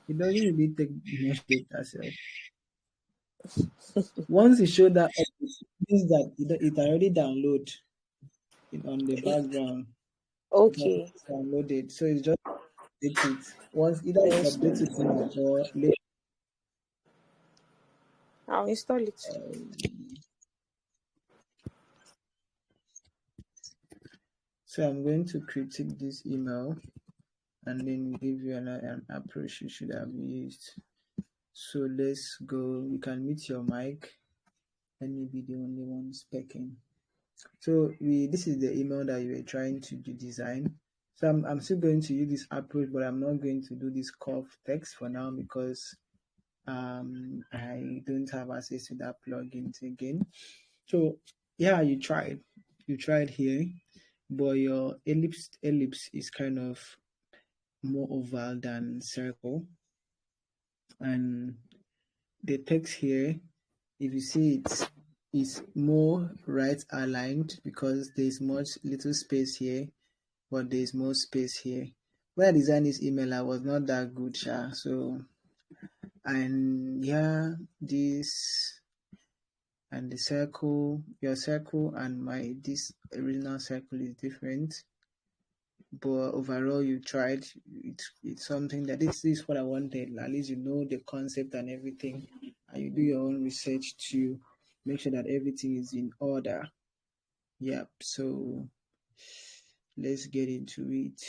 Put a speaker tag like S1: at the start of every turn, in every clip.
S1: It doesn't really take much data. So once you show that up, it means that it already download it on the background. It has
S2: Okay.
S1: downloaded. So it's just update it. Once either you
S2: Yes.
S1: update it now or later.
S2: I'll install it.
S1: So I'm going to critique this email and then give you an approach you should have used. So let's go. You can mute your mic. Let me be the only one speaking. So this is the email that you were trying to design. So I'm still going to use this approach, but I'm not going to do this curve text for now because I don't have access to that plugin again. So yeah, you tried here, but your ellipse is kind of more oval than circle, and the text here, if you see it, is more right aligned because there's much little space here, but there's more space here. When I designed this email, I was not that good, so and yeah, this and the circle, your circle and this original circle is different, but overall you tried. It's something that this is what I wanted. At least you know the concept and everything, and you do your own research to make sure that everything is in order. Yep. So let's get into it.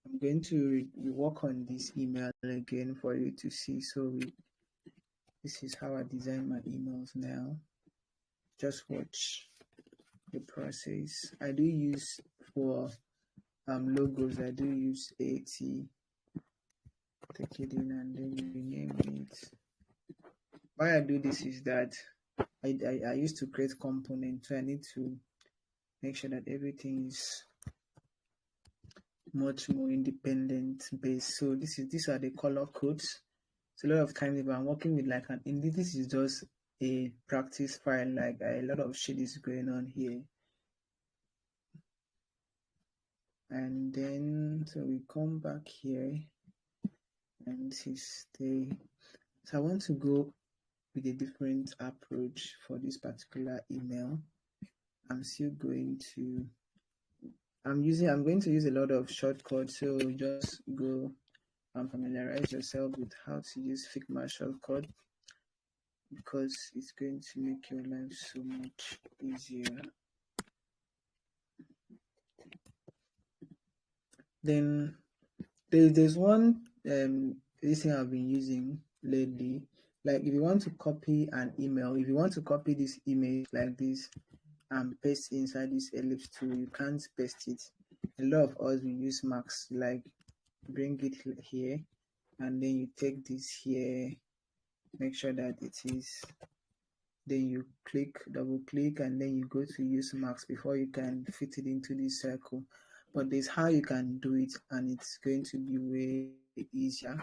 S1: I'm going to work on this email again for you to see. So this is how I design my emails now. Just watch the process. I do use for logos. I do use AT. Take it in and then you rename it. Why I do this is that I used to create components, so I need to make sure that everything is much more independent based. So these are the color codes. So a lot of times if I'm working with like this is just a practice file, like a lot of shit is going on here. And then so we come back here and this is so I want to go with a different approach for this particular email. I'm still going to I'm going to use a lot of shortcuts, so just go and familiarize yourself with how to use Figma shortcut because it's going to make your life so much easier. Then there's one this thing I've been using lately. Like if you want to copy an email, if you want to copy this image like this and paste inside this ellipse tool, you can't paste it. A lot of us we use marks, like bring it here and then you take this here, make sure that it is, then you double click and then you go to use marks before you can fit it into this circle. But there's how you can do it and it's going to be way easier.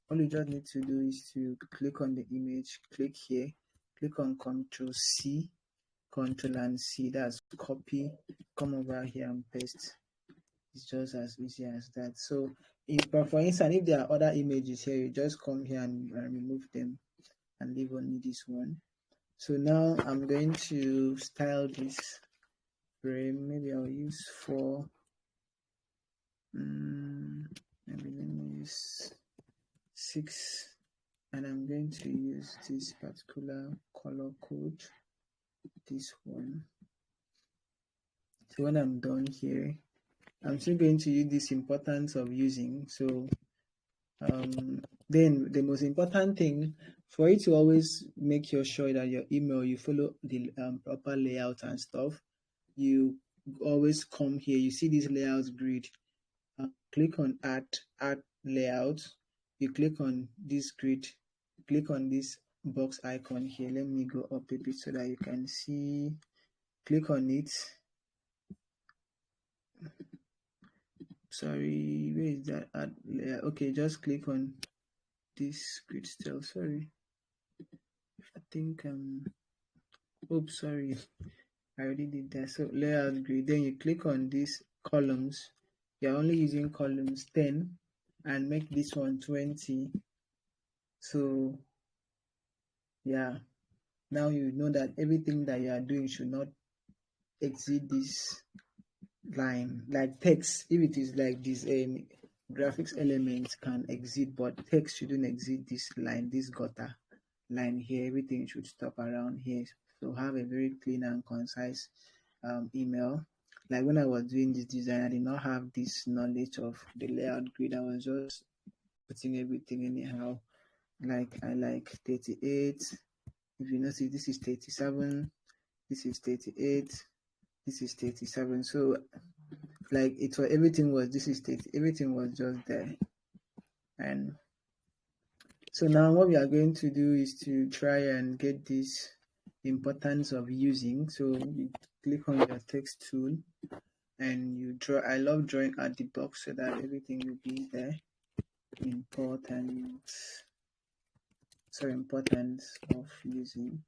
S1: All you just need to do is to click on the image, click here, click on Control and C, that's copy, come over here and paste. It's just as easy as that. So but for instance, if there are other images here, you just come here and remove them and leave only this one. So now I'm going to style this frame. Maybe I'll use 4. Maybe let me use 6. And I'm going to use this particular color code, this one. So when I'm done here, I'm still going to use this importance of using. So then the most important thing for you to always make sure that your email you follow the proper layout and stuff, you always come here, you see this layout grid, click on add layout, you click on this grid, click on this box icon here. Let me go up a bit so that you can see. Click on it. Sorry, where is that add layout? Okay, just click on this grid still. Sorry, I think oops, sorry, I already did that. So layout grid, then you click on these columns. You're only using columns 10. and make this one 20. So yeah, now you know that everything that you are doing should not exceed this line. Like text, if it is like this, graphics elements can exceed, but text shouldn't exceed this line, this gutter line here. Everything should stop around here. So have a very clean and concise email. Like when I was doing this design, I did not have this knowledge of the layout grid. I was just putting everything anyhow. Like I like 38. If you notice, this is 37, this is 38, this is 37. So like it was, everything was, this is 30, everything was just there. And so now what we are going to do is to try and get this importance of using. So you click on your text tool and you draw. I love drawing at the box so that everything will be there. Importance of using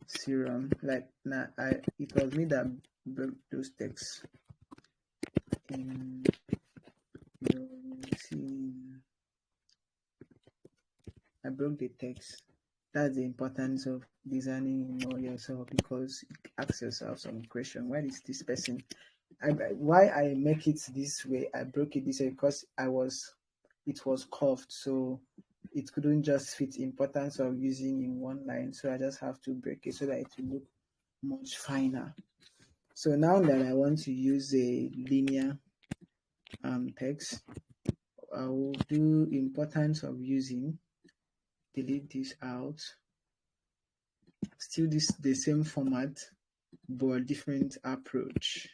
S1: serum. Like now, it was me that broke those texts in your routine. I broke the text. That's the importance of designing yourself, because you ask yourself some question. Why is this person? Why I make it this way? I broke it this way because it was curved, so it couldn't just fit importance of using in one line. So I just have to break it so that it will look much finer. So now that I want to use a linear text, I will do importance of using. Delete this out. Still the same format, but different approach.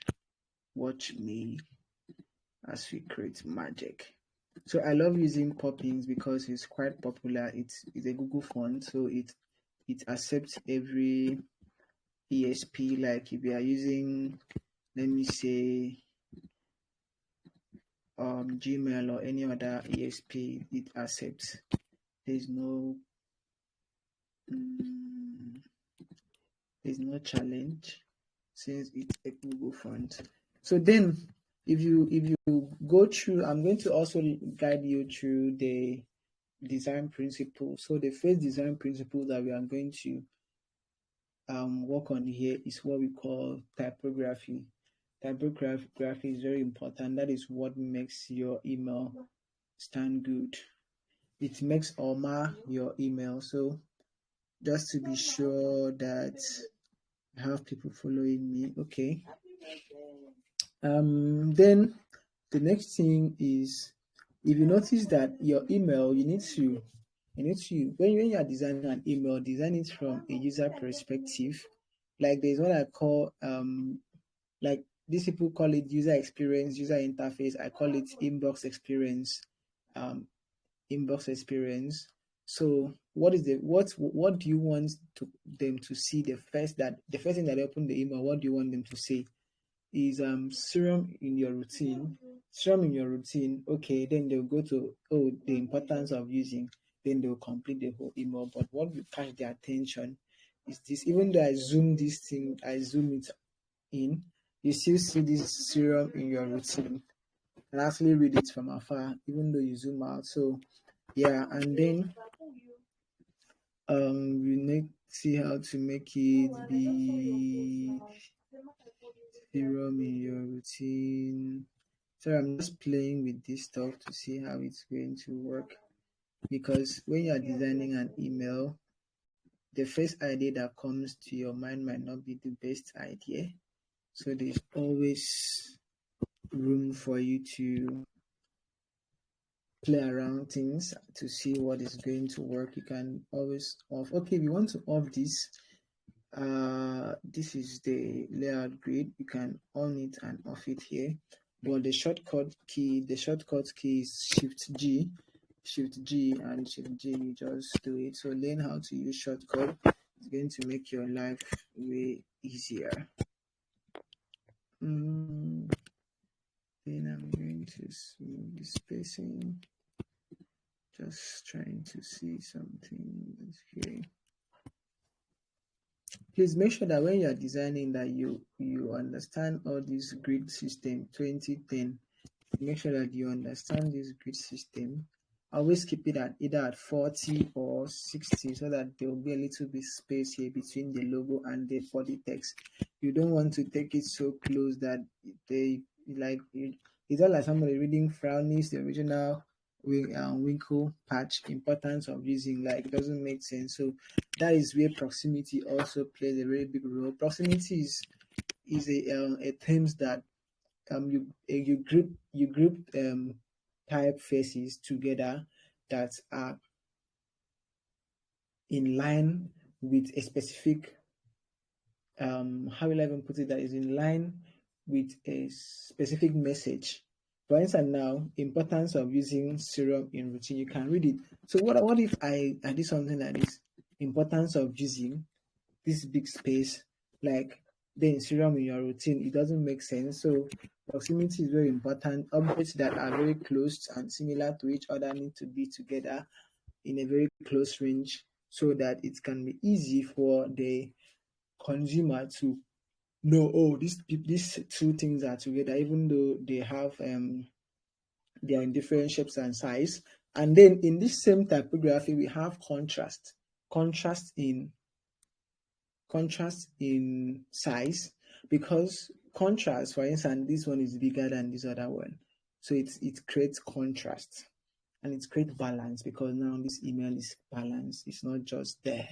S1: Watch me as we create magic. So I love using Poppins because it's quite popular. It's a Google font, so it accepts every ESP. Like if you are using, let me say, Gmail or any other ESP, it accepts. There's no challenge since it's a Google font. So then if you go through, I'm going to also guide you through the design principles. So the first design principle that we are going to work on here is what we call typography. Typography is very important. That is what makes your email stand good. It makes or mar your email. So just to be sure that I have people following me, okay. Then the next thing is, if you notice that your email, you need to when you are designing an email, design it from a user perspective. Like there's what I call like these people call it user experience, user interface. I call it inbox experience. Inbox experience. So what do you want them to see the first thing that they open the email? What do you want them to see? Is serum in your routine. Okay, then they'll go to the importance of using, then they'll complete the whole email. But what will catch their attention is this. Even though I zoom it in, you still see this serum in your routine, and actually read it from afar even though you zoom out. So yeah, and then we see how to make it be serum in your routine. So I'm just playing with this stuff to see how it's going to work, because when you are designing an email, the first idea that comes to your mind might not be the best idea. So there's always room for you to play around things to see what is going to work. You can always off. Okay, if you want to off this, this is the layout grid. You can on it and off it here. But the shortcut key is Shift G, and Shift G. You just do it. So learn how to use shortcut. It's going to make your life way easier. Then I'm going to smooth the spacing. Just trying to see something here. please make sure that when you are designing that you understand all this grid system 2010. Make sure that you understand this grid system. Always keep it at either at 40 or 60 so that there will be a little bit space here between the logo and the body text. You don't want to take it so close that they like it's all like somebody reading Frownies, the original Winkle patch. Importance of using like it doesn't make sense. So that is where proximity also plays a very big role. Proximity is a terms that you group typefaces together that are in line with a specific how will I even put it, that is in line with a specific message. For instance, now importance of using serum in routine. You can read it. So what if I did something like this? Importance of using this big space, like then serum in your routine. It doesn't make sense. So proximity is very important. Objects that are very close and similar to each other need to be together in a very close range so that it can be easy for the consumer to know, oh, these two things are together, even though they are in different shapes and size. And then in this same typography, we have contrast in size, because contrast, for instance, this one is bigger than this other one, so it creates contrast and it creates balance, because now this email is balanced, it's not just there.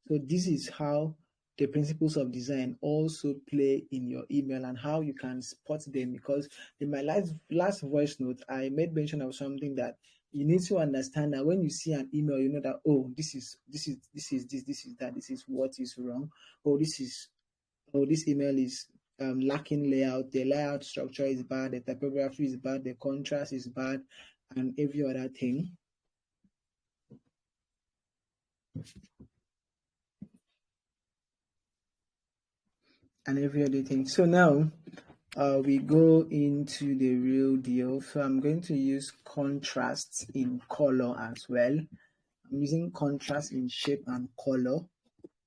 S1: So this is how the principles of design also play in your email and how you can spot them, because in my last voice note I made mention of something that you need to understand, that when you see an email, you know that, oh, this is that, this is what is wrong, oh, this email is lacking layout, the layout structure is bad, the typography is bad, the contrast is bad, and every other thing. So now we go into the real deal. So I'm going to use contrast in color as well. I'm using contrast in shape and color.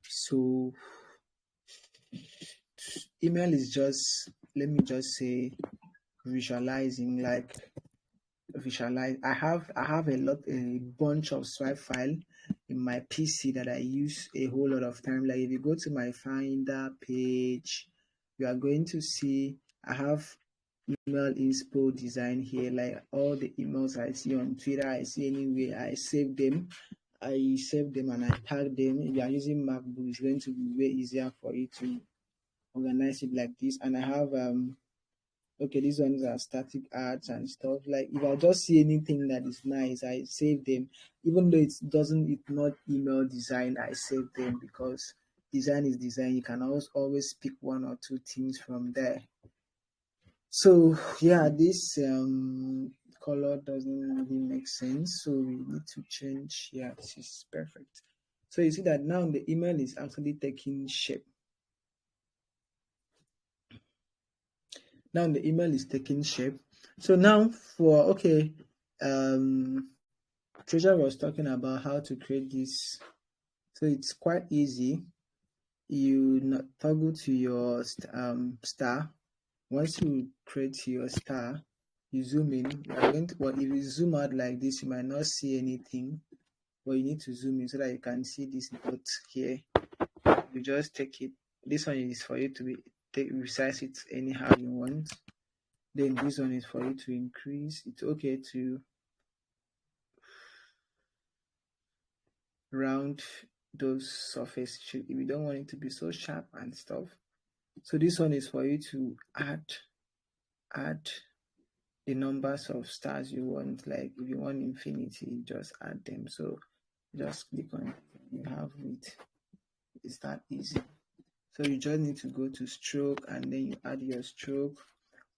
S1: So email is just, let me just say, visualizing, like visualize. I have a bunch of swipe file in my PC that I use a whole lot of time. Like if you go to my Finder page, you are going to see I have email inspo design here. Like all the emails I see on Twitter, I see anywhere, I save them. And I tag them. If you are using MacBook, it's going to be way easier for you to organize it like this. And I have okay, these ones are static arts and stuff. Like if I just see anything that is nice, I save them. Even though it's not email design, I save them, because design is design. You can always pick one or two things from there. So yeah, this color doesn't really make sense, so we need to change. Yeah, this is perfect. So you see that now the email is actually taking shape. Now the email is taking shape. So now for Treasure was talking about how to create this. So it's quite easy. You toggle to your star. Once you create your star, you zoom in. If you zoom out like this, you might not see anything, but you need to zoom in so that you can see this dot here. You just take it. This one is for you to resize it anyhow you want. Then this one is for you to increase. It's okay to round those surfaces if you don't want it to be so sharp and stuff. So this one is for you to add the numbers of stars you want. Like if you want infinity, just add them. So just click on it, you have it. It's that easy. So you just need to go to stroke and then you add your stroke.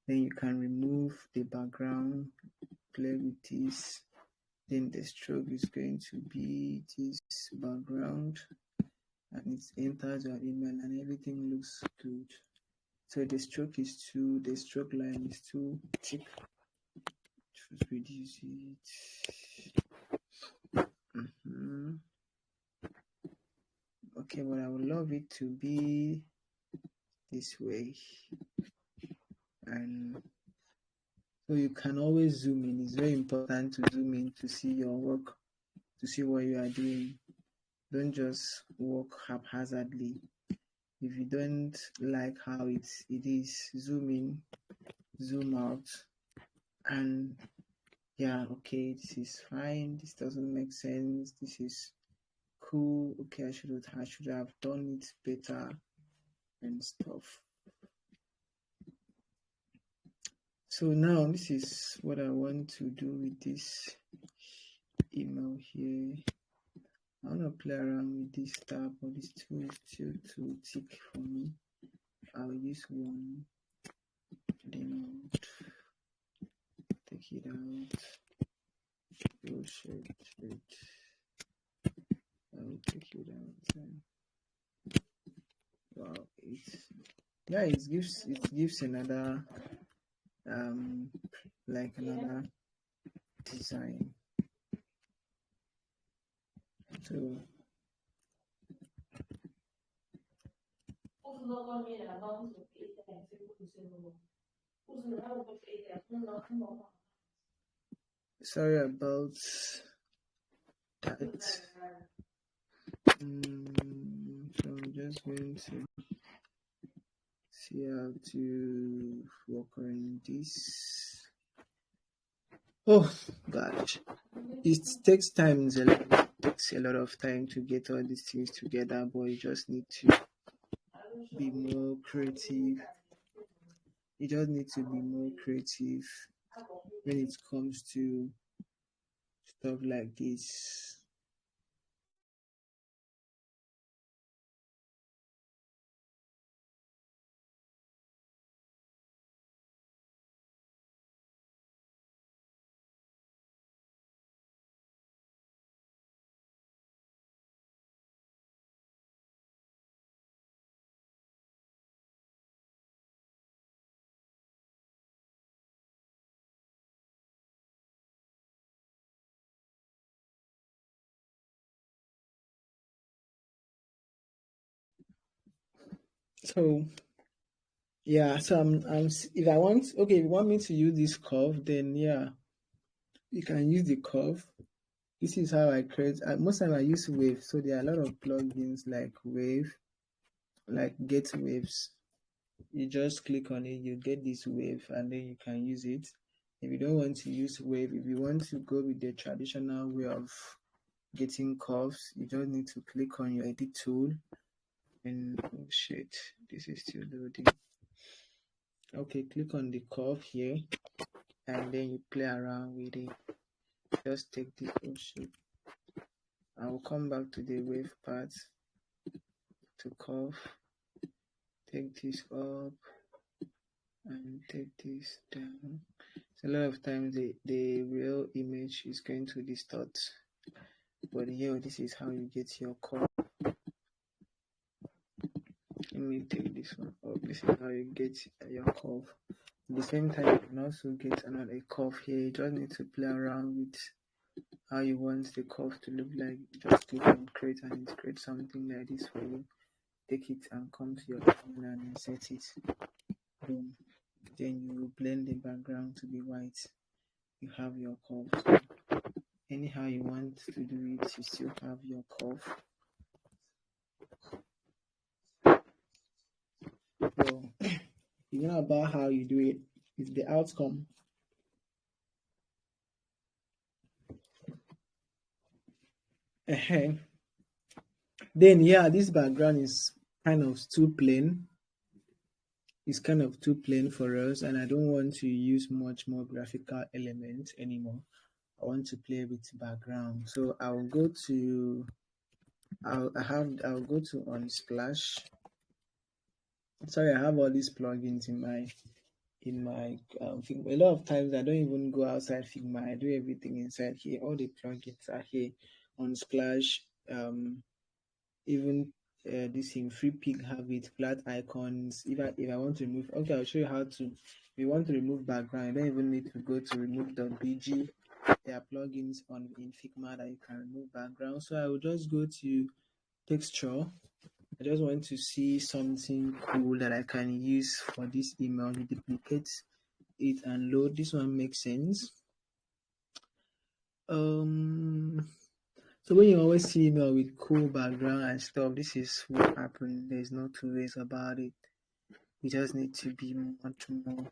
S1: Then you can remove the background, play with this. Then the stroke is going to be this background, and it enters your email and everything looks good. So the stroke line is too thick. Just reduce it. Okay, Okay, but I would love it to be this way. And so you can always zoom in. It's very important to zoom in to see your work, to see what you are doing. Don't just work haphazardly. If you don't like how it is, zoom in, zoom out, and yeah, okay, this is fine. This doesn't make sense. This is cool. Okay, I should have done it better and stuff. So now this is what I want to do with this email here. I want to play around with this tab, but this tool is still too thick for me. I'll use one, then I'll take it out. Oh shit. I'll take it out. Wow, it gives another like another design. So sorry about that. So I'm just going to see how to work on this. Oh gosh, it takes time. It takes a lot of time to get all these things together, but you just need to be more creative. You just need to be more creative when it comes to stuff like this. So yeah, so I'm if I want, okay, if you want me to use this curve, then yeah, you can use the curve. This is how I create. Most time I use Wave, so there are a lot of plugins like Wave, like Get Waves. You just click on it, you get this wave, and then you can use it. If you don't want to use Wave, if you want to go with the traditional way of getting curves, you just need to click on your edit tool. And oh shit, this is still loading. Okay, click on the curve here, and then you play around with it. Just take the oh shit. I will come back to the wave part to curve. Take this up and take this down. So a lot of times the real image is going to distort, but here this is how you get your curve. Let me take this one up. This is how you get your curve. At the same time, you can also get another curve here. You just need to play around with how you want the curve to look like. Just click on create and it creates something like this for you. Take it and come to your phone and insert it. Boom. Then you blend the background to be white. You have your curve. So anyhow you want to do it, you still have your curve. So you know about how you do it. It's the outcome. Then yeah, this background is kind of too plain. It's kind of too plain for us, and I don't want to use much more graphical elements anymore. I want to play with background. So I'll go to I'll go to Unsplash. Sorry, I have all these plugins in my Figma. A lot of times I don't even go outside Figma. I do everything inside here. All the plugins are here on Splash. Even this in free pig have it, flat icons. If I want to remove, okay, I'll show you how to. If you want to remove background, you don't even need to go to remove.bg. There are plugins in Figma that you can remove background. So I will just go to texture. I just want to see something cool that I can use for this email. You duplicate it and load. This one makes sense. So when you always see email with cool background and stuff, this is what happened. There's no two ways about it. You just need to be much more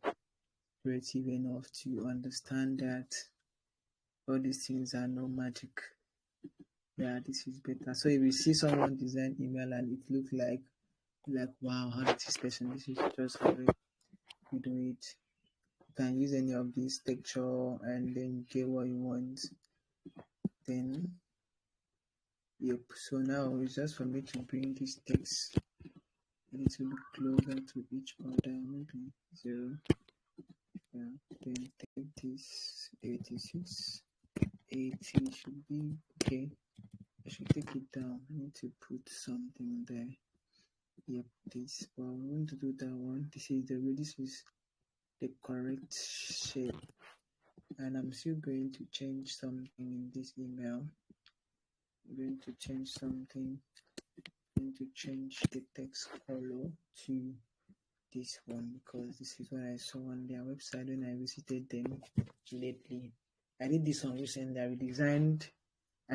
S1: creative enough to understand that all these things are no magic. Yeah, this is better. So if you see someone design email and it looks like wow, how did this person? This is just how you do it. You can use any of these texture and then get what you want. Then yep. So now it's just for me to bring this text a little bit closer to each other. Maybe 0. Yeah. Then take this 86, 80 should be okay. I should take it down. I need to put something there. Yep, this. Well, I'm going to do that one. This is the correct shape, and I'm still going to change something in this email. I'm going to change something. I'm going to change the text color to this one because this is what I saw on their website when I visited them lately. I did this one recently. I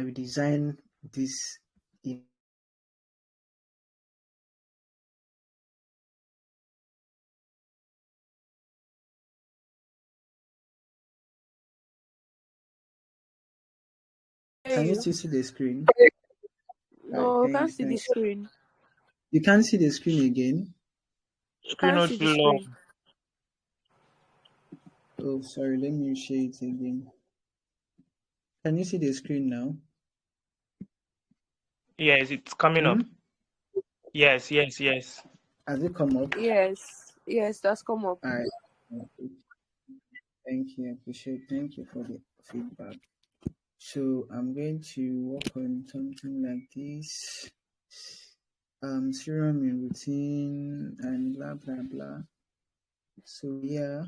S1: redesigned this email. Can you still see the screen?
S2: No, I can't see the screen.
S1: You can't see the screen again?
S2: Can't see the screen.
S1: Oh, sorry. Let me share it again. Can you see the screen now?
S3: Yes, it's coming up. Yes.
S1: Has it come up?
S2: Yes, that's come up.
S1: All right. Thank you. I appreciate. Thank you for the feedback. So I'm going to work on something like this. Serum in routine and blah blah blah. So yeah.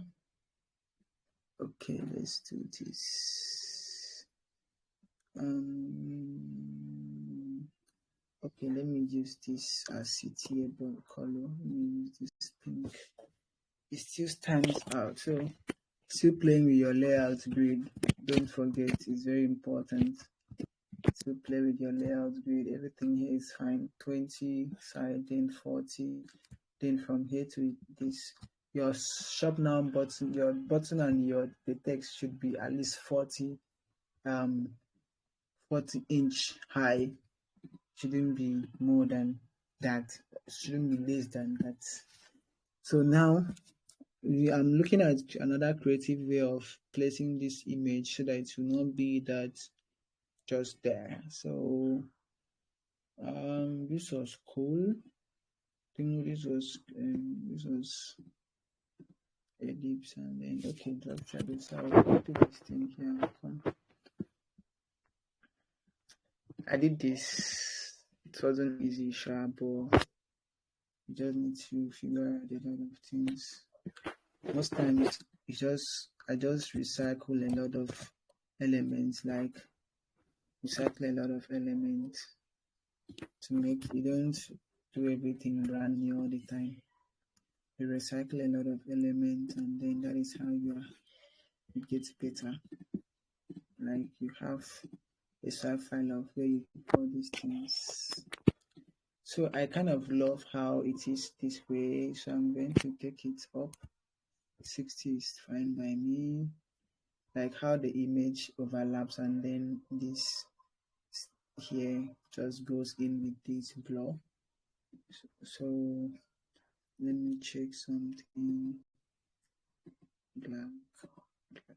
S1: Okay, let's do this. Okay, let me use this as CTA color. Let me use this pink. It still stands out. So still playing with your layout grid. Don't forget, it's very important to play with your layout grid. Everything here is fine. 20 side, then 40. Then from here to this, your shop now button, your button and the text should be at least 40 inch high. Shouldn't be more than that. Shouldn't be less than that. So now I'm looking at another creative way of placing this image so that it will not be that just there. So this was cool. I think this was ellipse and then okay, drop shadow. So I'll copy this thing here. I did this. It wasn't easy, sharp, but you just need to figure out a lot of things. Most times I just recycle a lot of elements, to make you don't do everything brand new all the time. You recycle a lot of elements and then that is how it gets better. Like you have a save file of where you put all these things. So I kind of love how it is this way. So I'm going to take it up. 60 is fine by me. Like how the image overlaps and then this here just goes in with this blur. So let me check something. Black,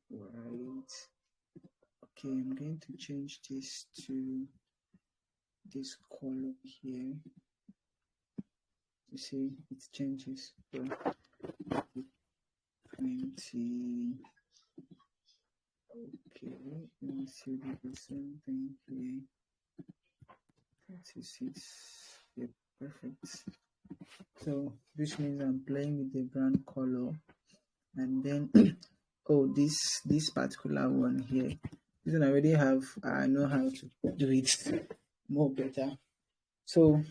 S1: white. Okay, I'm going to change this to this color here. You see, it changes. So 20. Okay, let me see the same thing here. 36. Yep, perfect. So this means I'm playing with the brand color, and then oh, this particular one here. This one I already have. I know how to do it more better. So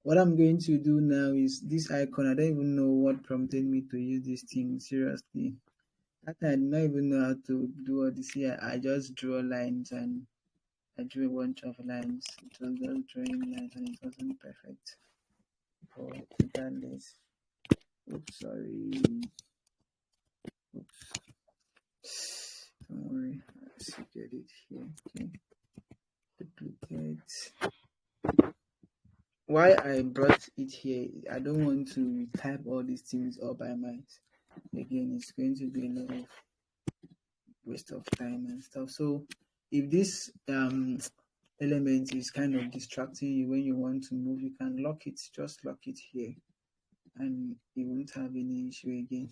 S1: what I'm going to do now is this icon. I don't even know what prompted me to use this thing. Seriously, that I did not even know how to do all this here. I just draw lines and I drew a bunch of lines. It was just drawing lines and it wasn't perfect. But regardless, oops, sorry. Oops. Don't worry. Let's get it here. Okay. Duplicate. Why I brought it here, I don't want to type all these things all by myself. Again, it's going to be a lot of waste of time and stuff. So if this element is kind of distracting you when you want to move, you can lock it, just lock it here, and you won't have any issue again.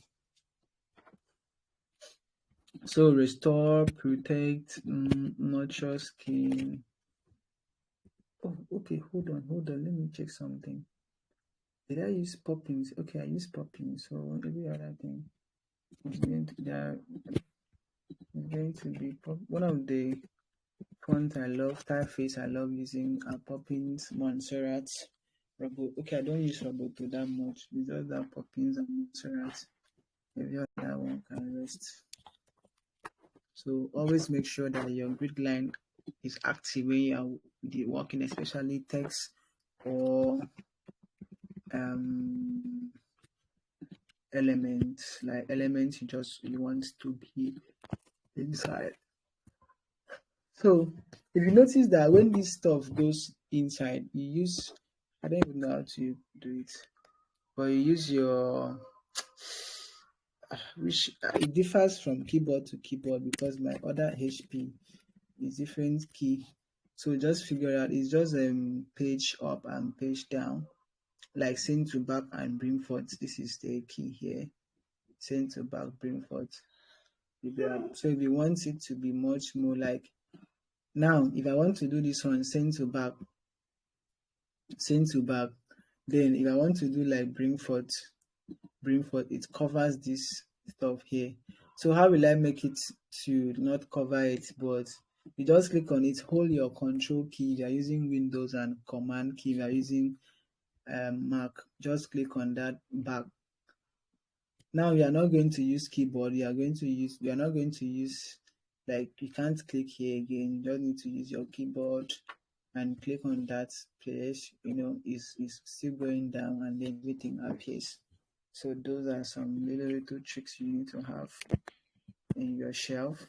S1: So restore, protect, nurture skin. Oh, okay, hold on, let me check something. Did I use poppins? Okay, I used poppins, so every other thing is going to be one of the fonts I love, typeface I love using are poppins, Montserrat, Robo. Okay, I don't use Roboto that much. It's just that poppins and Montserrat. Every other one can rest. So always make sure that your grid line is active when you are working, especially text or elements, like elements you want to be inside. So if you notice that when this stuff goes inside, you use, I don't even know how to do it, but you use your which it differs from keyboard to keyboard because my other HP is different key. So just figure out it's just page up and page down, like send to back and bring forth. This is the key here. Send to back, bring forth. So if you want it to be much more like now, if I want to do this one, send to back, then if I want to do like bring forth, it covers this stuff here. So how will I make it to not cover it? But you just click on it, hold your control key. If you're using Windows and command key, if you're using Mac, just click on that back. Now you are not going to use keyboard. You are not going to use, like, you can't click here again. You just need to use your keyboard and click on that place. Is still going down and then everything appears. So those are some little tricks you need to have in your shelf.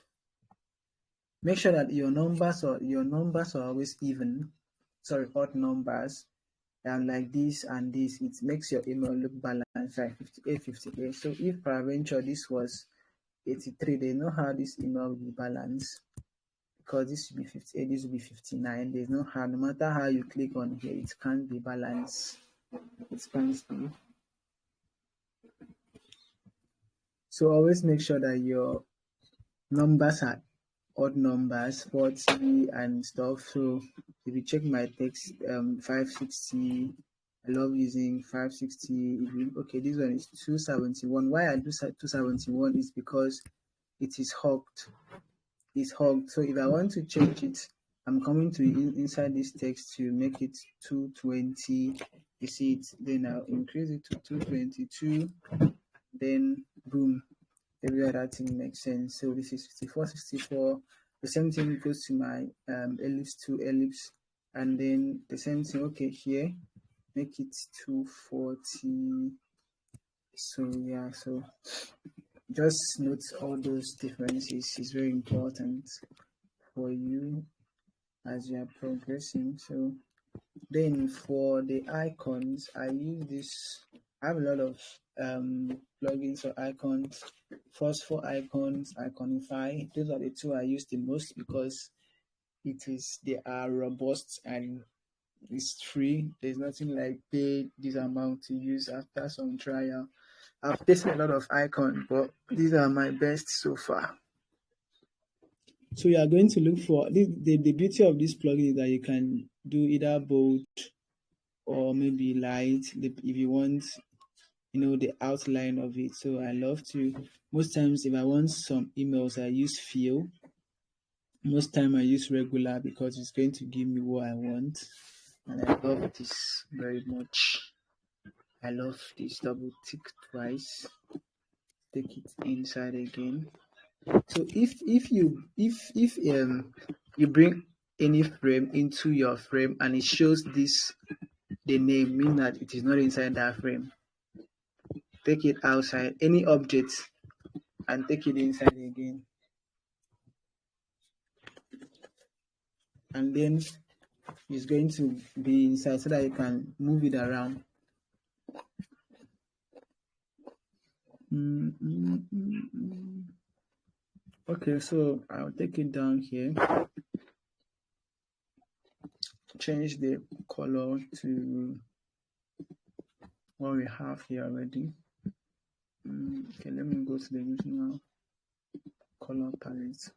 S1: Make sure that your numbers are always even. Sorry, odd numbers. And like this and this, it makes your email look balanced, like 58, 58. So if peradventure this was 83, they know how this email will be balanced, because this will be 58, this will be 59. There's no how, no matter how you click on here, it can't be balanced. It can't be. So always make sure that your numbers are odd numbers, 40 and stuff. So if you check my text, 560, I love using 560. Okay, this one is 271. Why I do 271 is because it is hooked. It's hooked. So if I want to change it, I'm coming to inside this text to make it 220. You see it, then I'll increase it to 222. Then boom, every other thing makes sense. So this is 54, 64. The same thing goes to my ellipse to ellipse, and then the same thing. Okay, here make it 240. So yeah, so just note all those differences. Is very important for you as you are progressing. So then for the icons, I use this. I have a lot of plugins for icons. First, for icons, Iconify. Those are the two I use the most because they are robust and it's free. There's nothing like pay this amount to use after some trial. I've tested a lot of icons, but these are my best so far. So you are going to look for the beauty of this plugin is that you can do either bold or maybe light if you want, the outline of it. So I love to, most times if I want some emails, I use fill. Most time I use regular because it's going to give me what I want. And I love this very much. I love this double tick twice. Take it inside again. So if you bring any frame into your frame and it shows this the name, mean that it is not inside that frame. Take it outside any object and take it inside again. And then it's going to be inside so that you can move it around. Okay, so I'll take it down here. Change the color to what we have here already. Okay, let me go to the original color palette.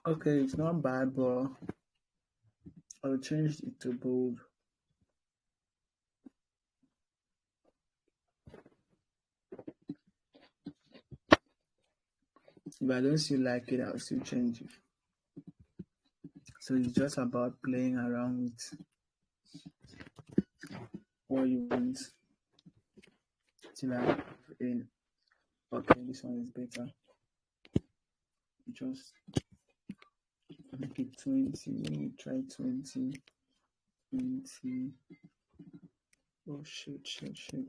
S1: Okay, it's not bad, but I'll change it to bold. If I don't still like it, I'll still change it. So it's just about playing around with what you want. Till I in. Okay, this one is better. Just make it 20. Let me try 20. 20. Oh shit. Sorry.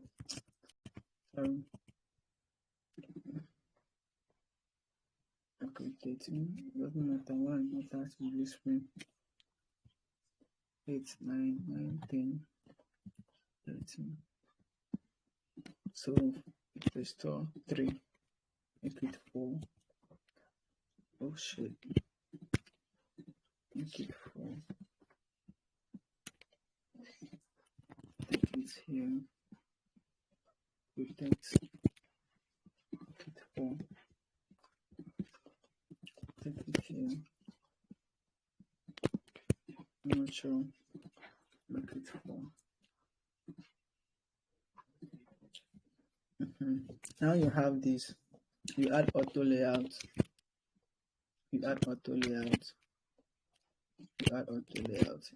S1: Okay, 13. Doesn't matter. One matters with this screen. 8, 9, 10, 13. So restore 3. Make it 4. Oh shit. Make it 4. Take it here. Protect. Make it 4. Take it here. Not sure. Make it 4. Now you have this. You add auto layout.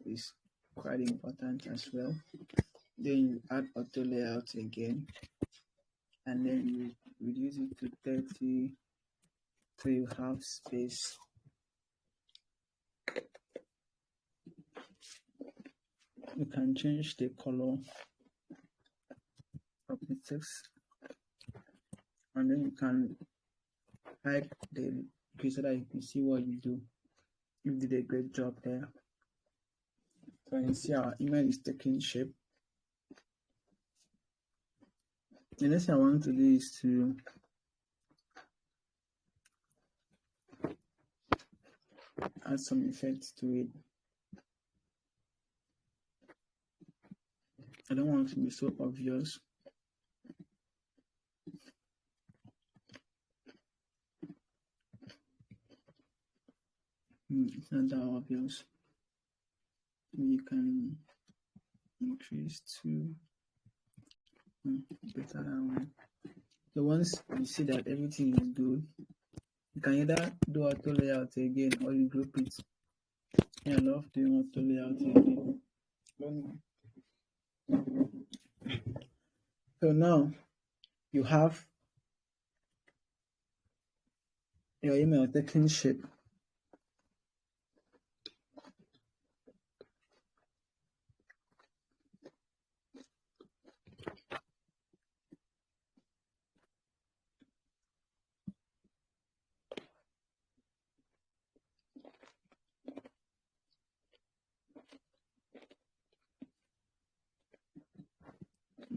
S1: Is quite important as well. Then you add auto layout again, and then you reduce it to 30 so you have space. You can change the color of the text, and then you can hide the page so that you can see what you do. You did a great job there. So you see our email is taking shape. The next thing I want to do is to add some effects to it. I don't want it to be so obvious. It's not that obvious. You can increase to better that one. So once you see that everything is good, you can either do auto layout again or you group it. I love doing auto layout again. So now you have your email taking shape.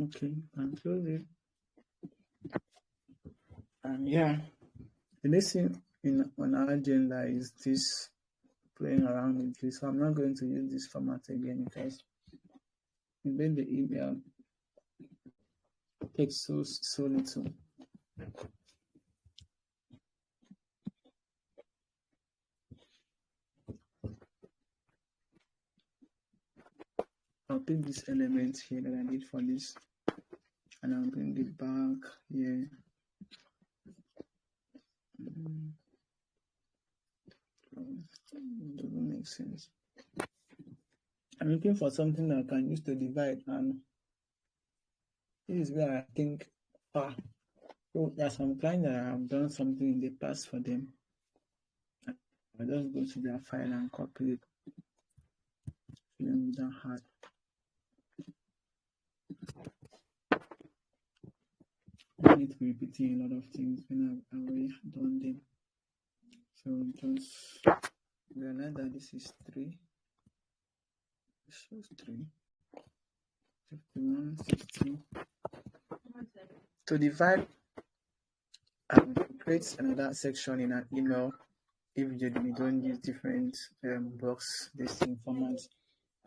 S1: Okay, and close it. And yeah, the next thing on our agenda is this playing around with this. So I'm not going to use this format again because then the email takes so little. I'll pick this element here that I need for this, and I'll bring it back here. Doesn't make makes sense. I'm looking for something that I can use to divide, and this is where I think, so there are some clients that I have done something in the past for them. I just go to their file and copy it. That hard. I need to be repeating a lot of things when I've already done them. So just realize that this is 3. This is 3. 51, 60. To divide, I will create another section in an email if you don't use different box listing formats.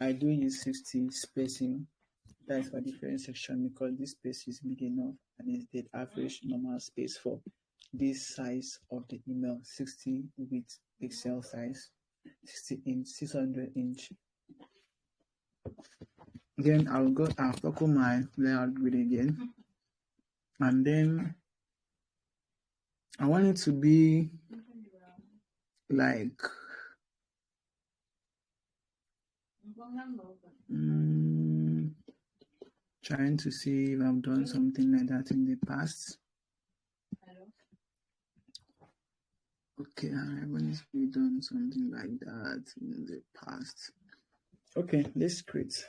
S1: I do use 60 spacing. That is for different section because this space is big enough and is the average normal space for this size of the email. 60 with pixel size, 60 inch, 600 inch. Then I'll circle my layout grid again, and then I want it to be like trying to see if I've done something like that in the past. Okay, I haven't done something like that in the past. Okay, let's create.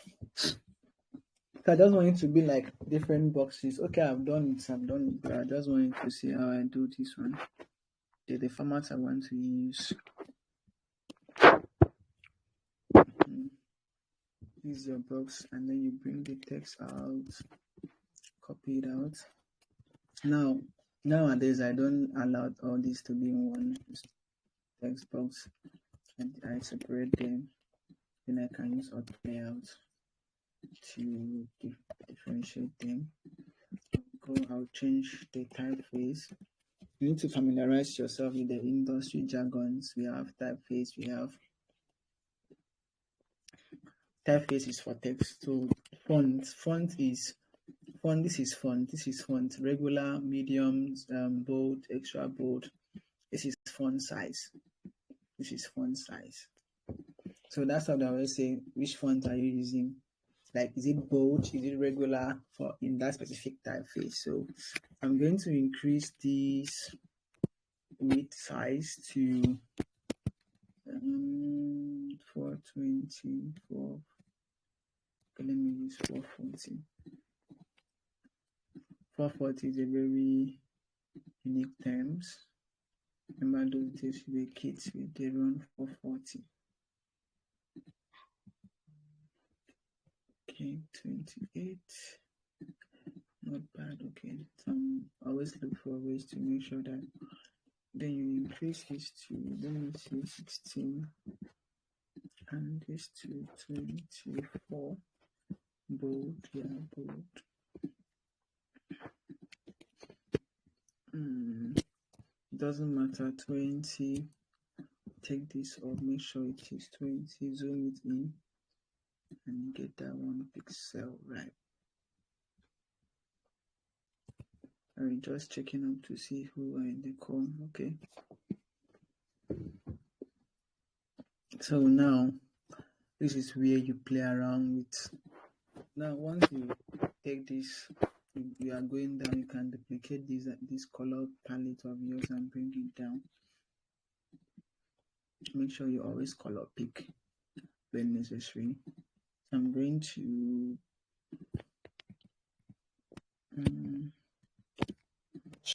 S1: I just want it to be like different boxes. Okay, I've done it, but I just wanted to see how I do this one. The format I want to use. This is your box, and then you bring the text out, copy it out. Now, nowadays I don't allow all this to be in one text box, and I separate them. Then I can use auto layout to differentiate them. I'll change the typeface. You need to familiarize yourself with the industry jargons. We have typeface, we have typeface is for text. So font is font. This is font. Regular, medium, bold, extra bold. This is font size. This is font size. So that's how I always say, which font are you using? Like, is it bold? Is it regular for in that specific typeface? So I'm going to increase this width size to 424. Okay, let me use 440. 440 is a very unique terms. Remember those days with the kids with they run 440. Okay, 28. Not bad. Okay, so always look for ways to make sure that. Then you increase this to, let me see, 16, and this to 24. Bold, yeah, bold. Doesn't matter. 20. Take this off. Make sure it is 20. Zoom it in and get that 1 pixel right. I'm just checking up to see who are in the call. Okay. So now this is where you play around with. Now once you take this, you are going down. You can duplicate this color palette of yours and bring it down. Make sure you always color pick when necessary. I'm going to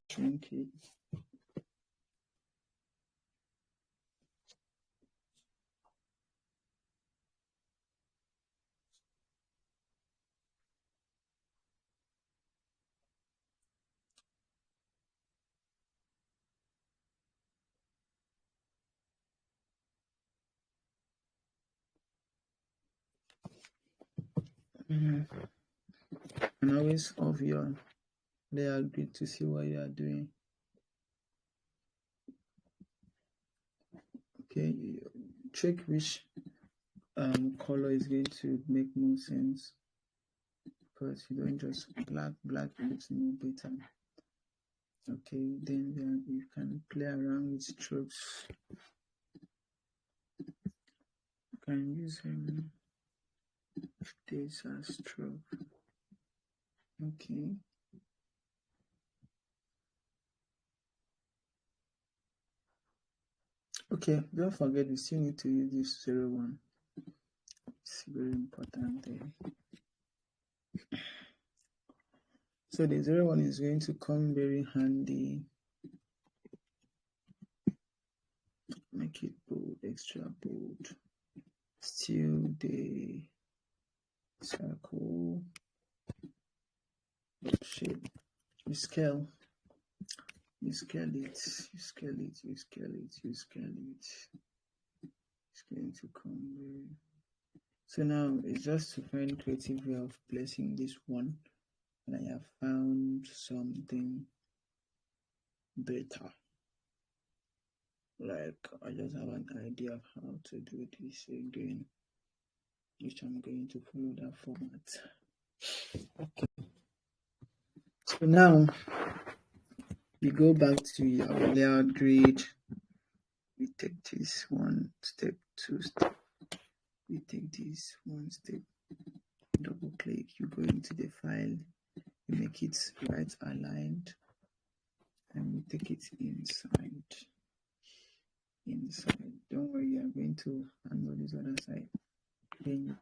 S1: shrink it. And always off your layout grid to see what you are doing. Okay, check which color is going to make more sense, because you don't just black looks more better. Okay, then you can play around with strokes. can use this as stroke. Okay. Okay, don't forget we still need to use this 01. It's very important there. So the 01 is going to come very handy. Make it bold, extra bold. Still the circle shape. You scale it, you scale it. It's going to come very. So now it's just to find creative way of placing this one, and I have found something better. Like I just have an idea of how to do this again, which I'm going to follow that format. Okay. So now we go back to our layout grid. We take this one step, two step. We take this one step, double click, you go into the file, you make it right aligned, and we take it inside. Don't worry, I'm going to handle this other side. Then you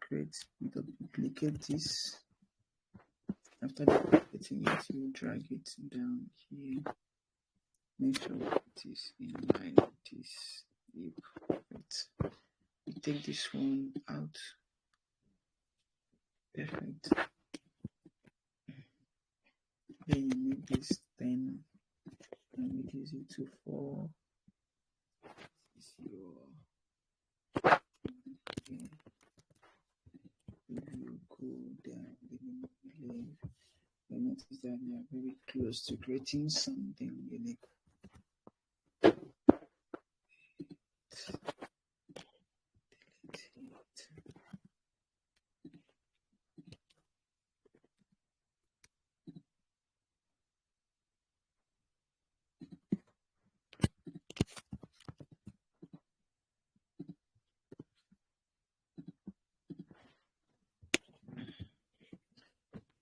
S1: duplicate this. After duplicating it, you drag it down here. Make sure it is in line with this. Perfect. You take this one out. Perfect. Then you make this 10 and reduce it to 4. Okay. If you go down, you notice that we are very close to creating something unique.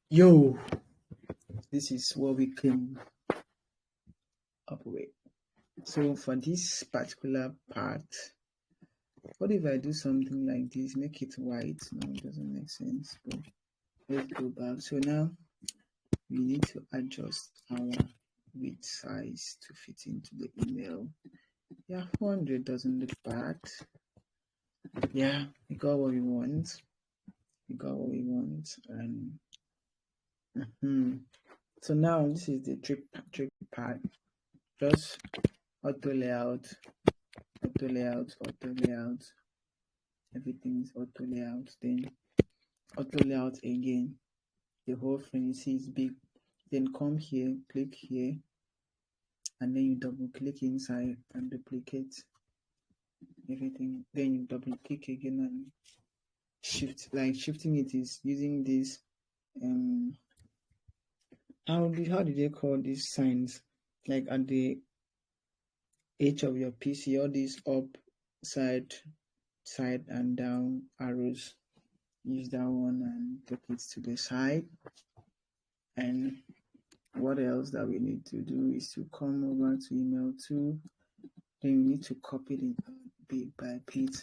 S1: Yo, this is what we came up with. So for this particular part, what if I do something like this, make it white? No, it doesn't make sense, but let's go back. So now we need to adjust our width size to fit into the email. Yeah, 400 doesn't look bad. Yeah, we got what we want. And so now this is the trick part. Just auto layout. Everything's auto layout. Then auto layout again. The whole frame, you see, is big. Then come here, click here, and then you double click inside and duplicate everything. Then you double click again and shift. Like shifting it is using this how do they call these signs? Like at the edge of your PC, all these up, side, and down arrows. Use that one and take it to the side. And what else that we need to do is to come over to email 2. Then you need to copy it bit by bit.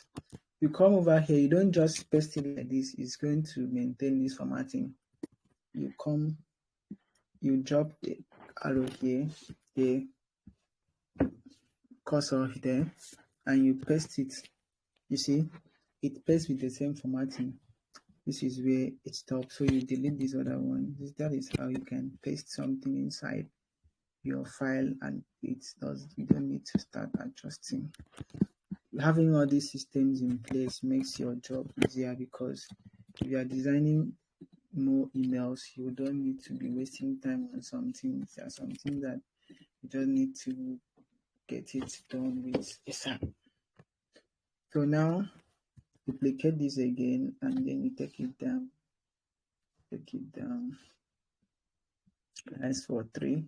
S1: You come over here, you don't just paste it like this. It's going to maintain this formatting. You drop the arrow here, the cursor there, and you paste it. You see, it pastes with the same formatting. This is where it stops. So you delete this other one. That is how you can paste something inside your file, and you don't need to start adjusting. Having all these systems in place makes your job easier, because if you are designing more emails, you don't need to be wasting time on something. There are something that you just need to get it done with ASAP. So now duplicate this again, and then you take it down. As for 3,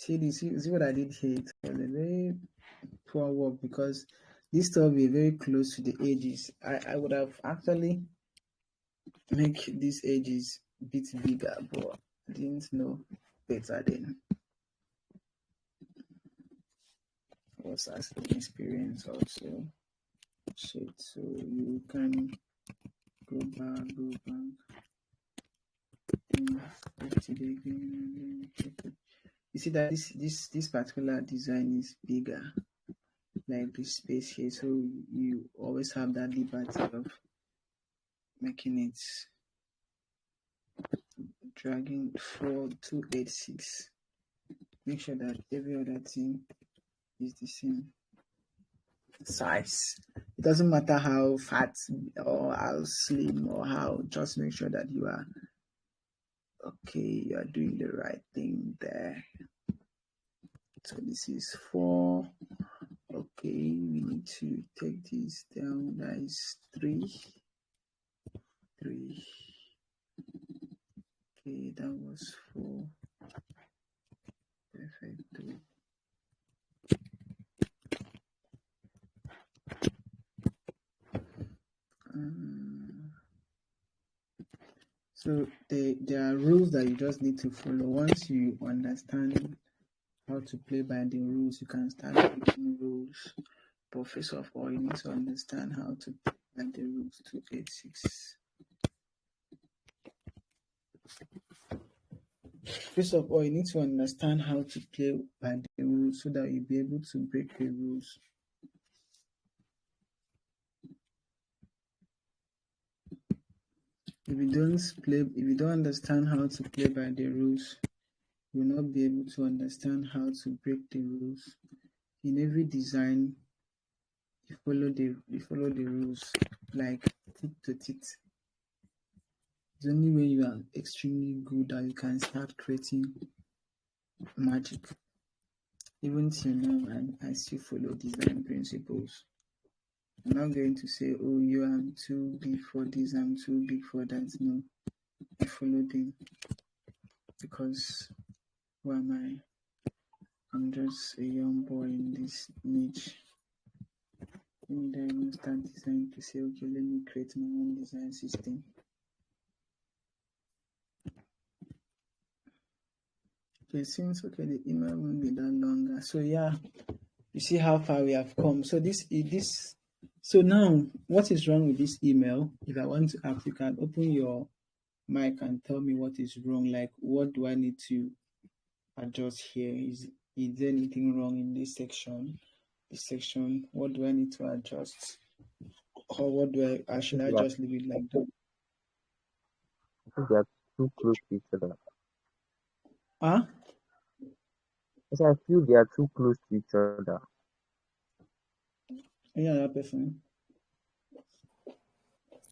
S1: see what I did here. It was a very poor work because this stuff be very close to the edges. I would have actually make these edges a bit bigger, but I didn't know better then. It was as an experience also. So you can go back, and it again. You see that this particular design is bigger, like this space here, so you always have that liberty of making it dragging 4286. Make sure that every other thing is the same size. It doesn't matter how fat or how slim or how, just make sure that you are okay, you are doing the right thing there. So this is 4. Okay, we need to take this down. That is 3. Okay, that was 4. Perfect. 3. So there are rules that you just need to follow. Once you understand how to play by the rules, you can start making rules. But first of all, you need to understand how to play by the rules 286. First of all, you need to understand how to play by the rules so that you'll be able to break the rules. If you don't understand how to play by the rules, you will not be able to understand how to break the rules. In every design, you follow the rules like teeth to teeth. It's only when you are extremely good that you can start creating magic. Even till now, I still follow design principles. I'm not going to say, oh, I'm too big for this, I'm too big for that. No, I follow them because who am I? I'm just a young boy in this niche. And then I start designing to say, okay, let me create my own design system. Okay, since the email won't be that longer. So yeah, you see how far we have come. So so now what is wrong with this email? If I want to ask, you can open your mic and tell me what is wrong. Like, what do I need to adjust here? Is there anything wrong in this section? This section, what do I need to adjust? Or what do I should I just leave it like that?
S4: I think they are too close to each other.
S1: Huh?
S4: Yes, I feel they are too close to each other.
S1: Any other person?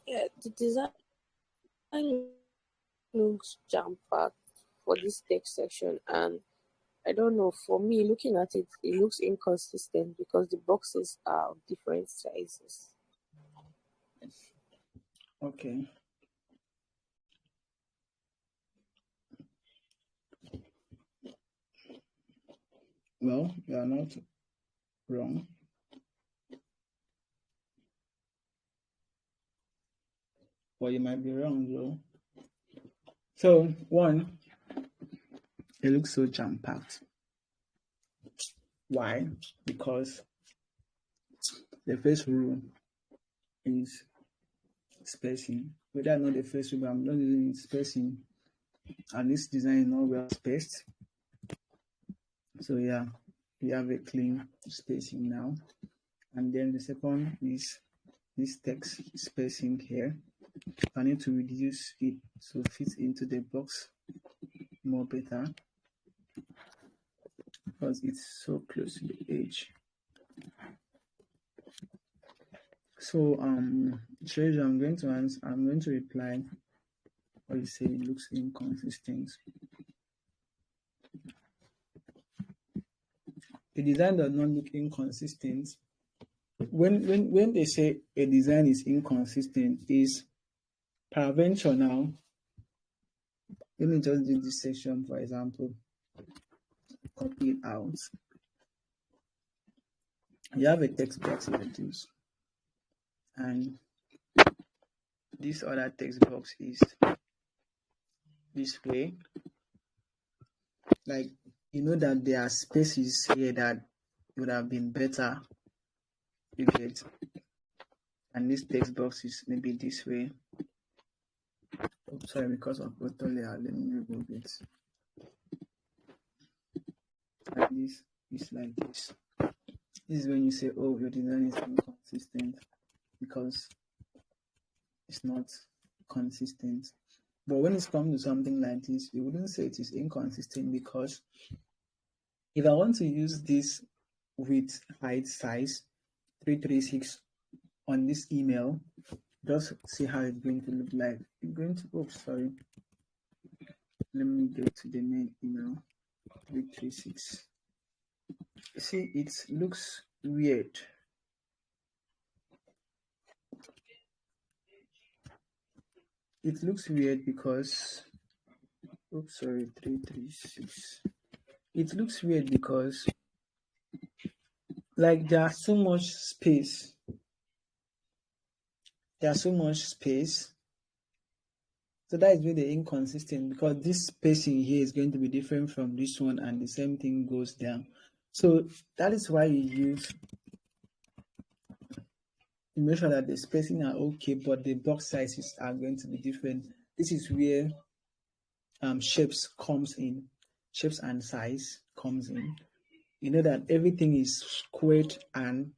S2: Yeah, the design looks jam-packed for this text section, and I don't know, for me, looking at it, it looks inconsistent because the boxes are of different sizes.
S1: Okay. Well, you are not wrong. Well, you might be wrong though. So, one, it looks so jam-packed. Why? Because the first rule is spacing. Whether or not the first rule, I'm not using spacing, and this design is not well spaced. So yeah, we have a clean spacing now. And then the second is this text spacing here. I need to reduce it to fit into the box more better because it's so close to the edge. So Treasure, I'm going to reply or you say it looks inconsistent. The design does not look inconsistent. When they say a design is inconsistent, is peradventure now. Let me just do this section for example. copy it out. You have a text box like this, and this other text box is this way. Like, you know that there are spaces here that would have been better, you get, and this text box is maybe this way. Oh, sorry, because of auto layout, let me remove it. And this is like this. This is when you say, oh, your design is inconsistent, because it's not consistent. But when it comes to something like this, you wouldn't say it is inconsistent, because if I want to use this width height size 336 on this email, just see how it's going to look like. It's going to, oh, sorry. Let me get to the main email, 336. See, it looks weird. It looks weird because, oops, sorry, 336. It looks weird because, like, there's so much space. There's so much space. So that is really inconsistent, because this spacing here is going to be different from this one, and the same thing goes down. So that is why you make sure that the spacing are okay, but the box sizes are going to be different. This is where shapes comes in. Shapes and size comes in. You know that everything is squared and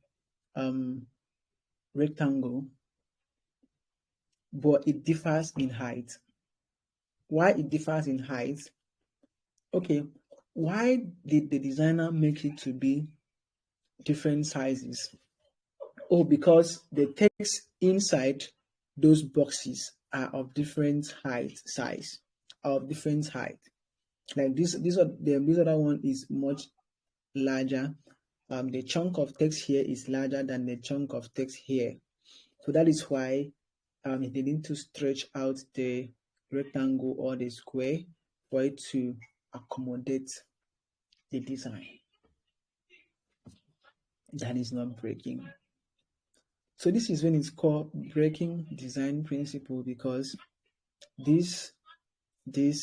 S1: rectangle, but it differs in height. Why it differs in height? Okay, why did the designer make it to be different sizes? Oh, because the text inside those boxes are of different height, size, of different height. Like this other one is much larger. The chunk of text here is larger than the chunk of text here. So that is why they need to stretch out the rectangle or the square for it to accommodate the design. That is not breaking. So this is when it's called breaking design principle, because this, they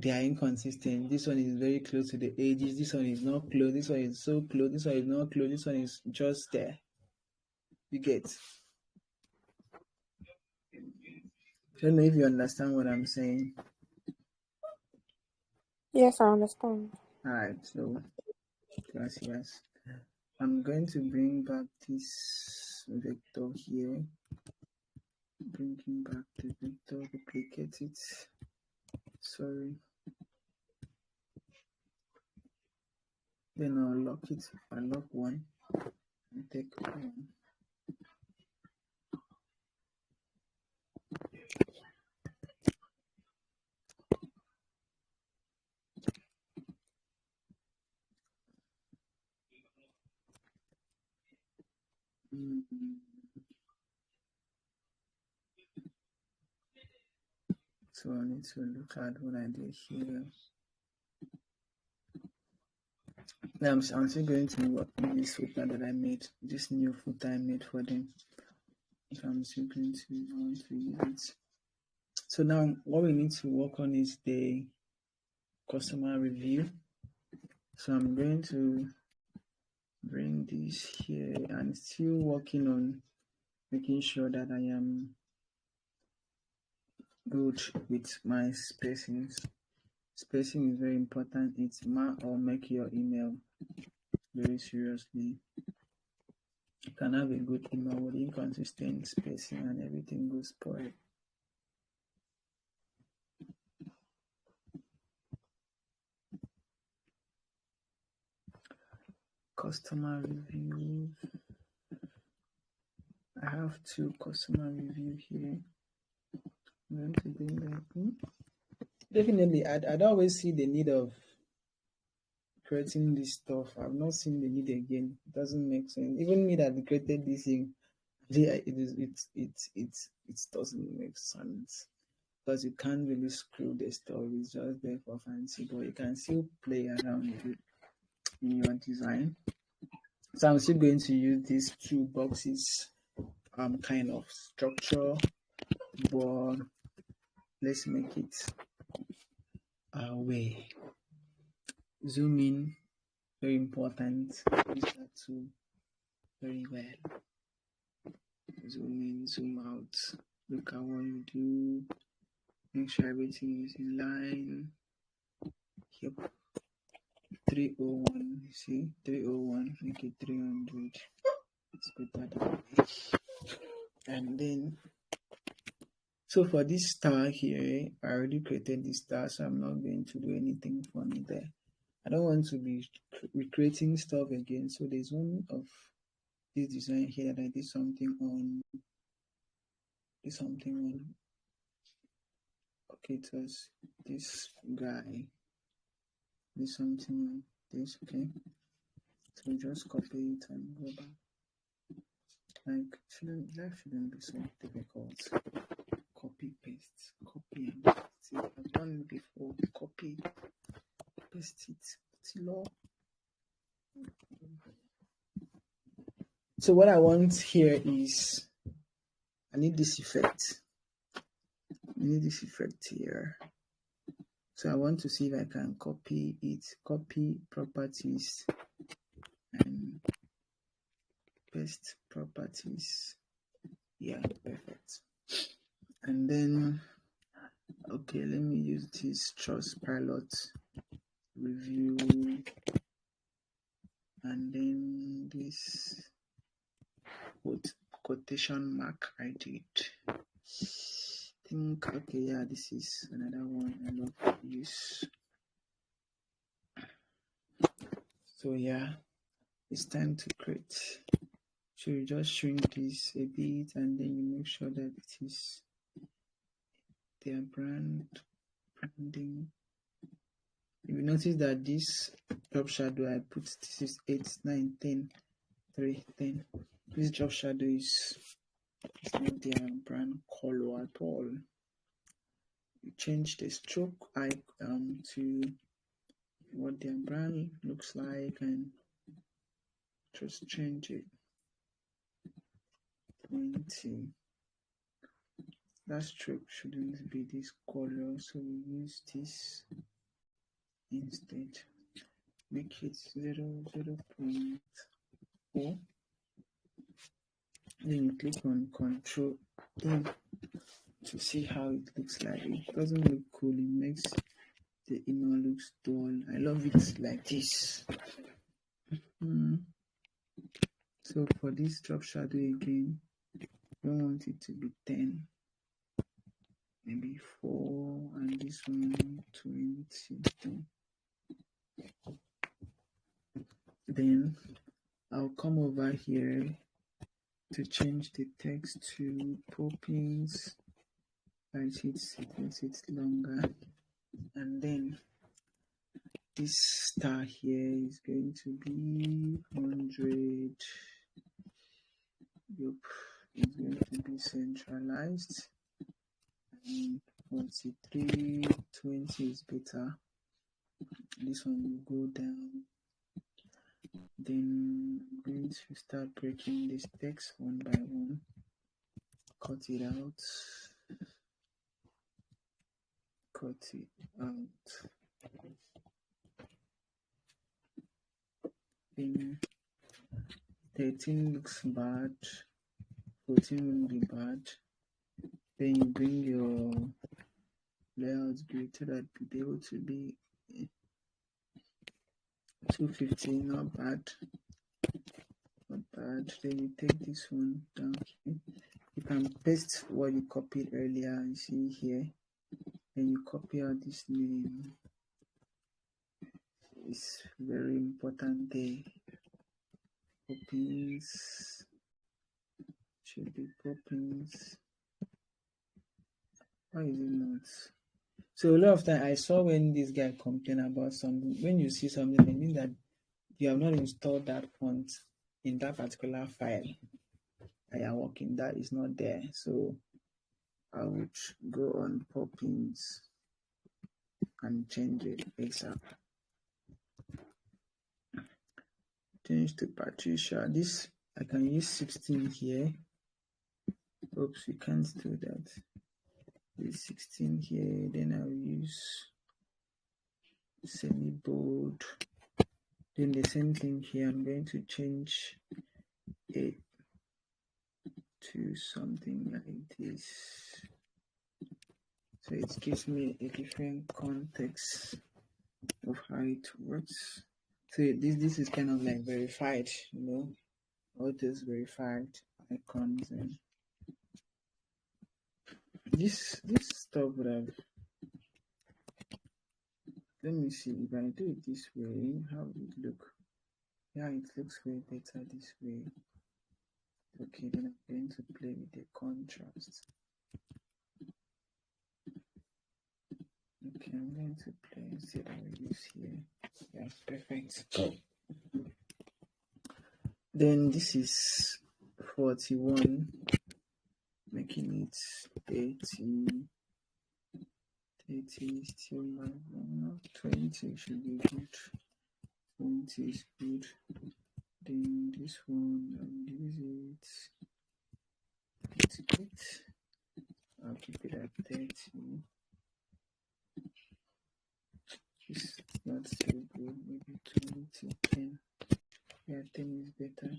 S1: are inconsistent. This one is very close to the edges. This one is not close. This one is so close. This one is not close. This one is just there. You get? I don't know if you understand what I'm saying.
S2: Yes, I understand.
S1: Alright, so gracias. I'm going to bring back this vector here. Bringing back the vector, duplicate it. Sorry. Then I'll lock it. I lock one and take one. So I need to look at what I did here. I'm still going to work on this footer that I made, this new footer I made for them. So I'm still going to want to use it. So now what we need to work on is the customer review. So I'm going to bring this here and still working on making sure that I am good with my spacings. Spacing is very important. It's mark or make your email very seriously. You can have a good email with inconsistent spacing and everything goes spoiled. Customer reviews. I have two customer review here. I'm going to bring them in. Definitely, I'd always see the need of creating this stuff. I've not seen the need again. It doesn't make sense. Even me that created this thing, it doesn't make sense. because you can't really screw the story. It's just there for fancy, but you can still play around with it in your design. So I'm still going to use these two boxes kind of structure, but let's make it our way. Zoom in, very important. Use that tool very well. Zoom in, zoom out. Look at what you do. Make sure everything is in line. Yep. 301. You see? 301. Make it 300. Let's put that away. And then, so for this star here, I already created this star, so I'm not going to do anything funny there. I don't want to be recreating stuff again. So there's one of this design here that I did something on. Okay, it was this guy. Did something on this. Okay, so just copy it and go back. Like, life shouldn't be so difficult. Copy, paste, copy and paste it. I've done it before. Copy, paste it. Law. So what I want here is I need this effect. Here. So I want to see if I can copy it. Copy properties and paste properties. Yeah, perfect. And then, okay, let me use this Trustpilot review, and then this quotation mark I did. Think, okay, yeah, this is another one I love to use. So yeah, it's time to create. So you just shrink this a bit, and then you make sure that it is their branding. You will notice that this drop shadow I put, this is 8, 9, 10, 3, 10. This drop shadow is not their brand color at all. You change the stroke to what their brand looks like and just change it. 20. That stroke shouldn't be this color, so we use this instead. Make it 0.4. Then you click on Control E to see how it looks like. It doesn't look cool, it makes the email looks dull. I love it like this. So for this drop shadow again, I don't want it to be 10, maybe 4, and this one 20. Then I'll come over here to change the text to poppins. Makes it longer, and then this star here is going to be 100. Yup, it's going to be centralized, and 43, 20 is better. This one will go down. Then I'm going to start breaking this text one by one. Cut it out. Then 13 looks bad, 14 will be bad. Then you bring your layout grid so that you'll be able to be 250, not bad. Then you take this one down here. You can paste what you copied earlier, you see here. Then you copy out this name. It's very important there. Poppins should be poppins. Why is it not? So a lot of time I saw when this guy complained about something. When you see something, it means that you have not installed that font in that particular file that you are working. That is not there. So I would go on Poppins and change it ASAP. Change to Patricia. This I can use 16 here. Oops, we can't do that. Use 16 here, then I'll use semi-bold. Then the same thing here, I'm going to change it to something like this. So it gives me a different context of how it works. So this is kind of like verified, all those verified icons, and this stuff would have. Let me see if I do it this way, how would it look? Yeah, it looks way better this way. Okay, then I'm going to play with the contrast. Okay, I'm going to play instead of use here. Yeah, perfect. Then this is 41, making it 80. 80 still not 20 should be good. 20 is good. Then this one, I'll use it 88. I'll keep it at 30. It's not so good, maybe 20, 10. Yeah, 10 is better.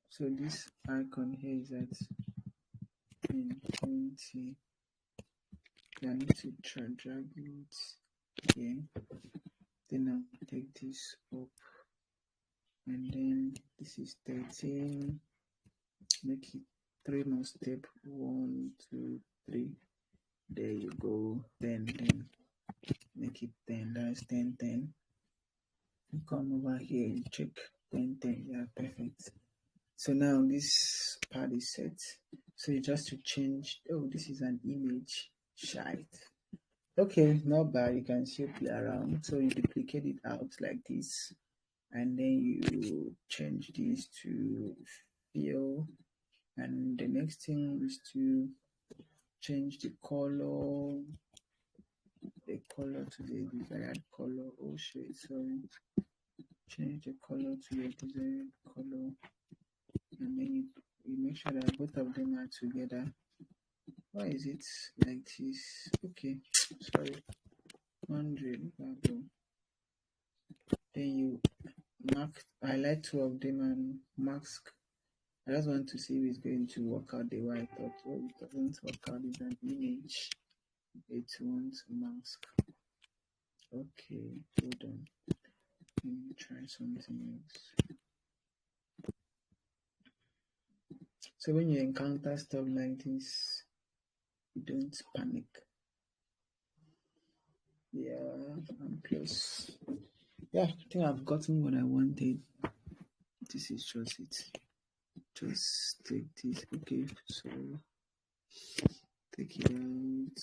S1: So this icon here is at 20. I need to drag it here. Then I'll take this up, and then this is 13. Make it 3 more step. 1, 2, 3. There you go. 10. Make it 10. That's 10, 10. Come over here and check 10, 10. Yeah, perfect. So now this part is set. So you just to change. Oh, this is an image. Shite. Okay, not bad. You can still play around. So you duplicate it out like this, and then you change this to fill. And the next thing is to change the color to the desired color. Oh shit, sorry. Change the color to your desired color, and then you make sure that both of them are together. Why is it like this? Okay, sorry. 100. Then you highlight 2 of them and mask. I just want to see if it's going to work out the way I thought. Oh, it doesn't work out. It's an image. It wants mask. Okay, hold on. Let me try something else. So when you encounter stuff like this, don't panic. Yeah, I'm close. Yeah, I think I've gotten what I wanted. This is just it. Just take this. Okay, so take it out.